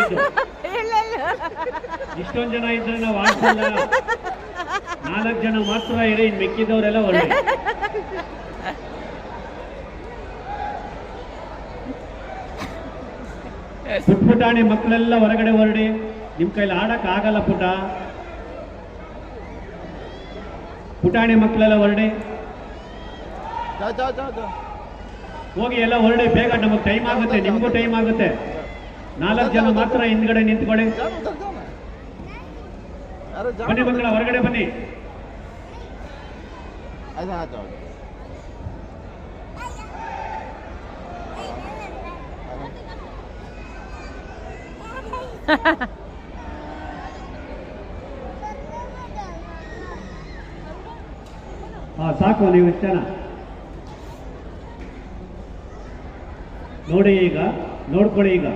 ಹೇಳಿದ್ದು. ಇಷ್ಟೊಂದು ಜನ ಇದ್ರೆ ನಾವು ಆಡ್ಸಲ್ಲ, 4 ಜನ ಮಾತ್ರ ಇರಿ, ಇನ್ನು ಮಿಕ್ಕಿದವರೆಲ್ಲ ಹೊರಡಿ. ಪುಟಾಣಿ ಮಕ್ಕಳೆಲ್ಲ ಹೊರಗಡೆ ಹೊರಡಿ, ನಿಮ್ ಕೈಲಿ ಆಡಕ್ ಆಗಲ್ಲ ಪುಟಾಣಿ ಮಕ್ಕಳೆಲ್ಲ ಹೊರಡಿ, ಹೋಗಿ ಎಲ್ಲ ಹೊರಡಿ ಬೇಗ, ನಮಗೆ ಟೈಮ್ ಆಗುತ್ತೆ, ನಿಮ್ಗೂ ಟೈಮ್ ಆಗುತ್ತೆ. 4 ಜನ ಮಾತ್ರ ಹಿಂದ್ಗಡೆ ನಿಂತ್ಕೊಳ್ಳಿ. ಬನ್ನಿ ಮಕ್ಕಳ, ಹೊರಗಡೆ ಬನ್ನಿ. ಸಾಕು, ನೀವು ಇಷ್ಟ ಜನ ನೋಡಿ. ಈಗ ನೋಡ್ಕೊಳ್ಳಿ. ಈಗ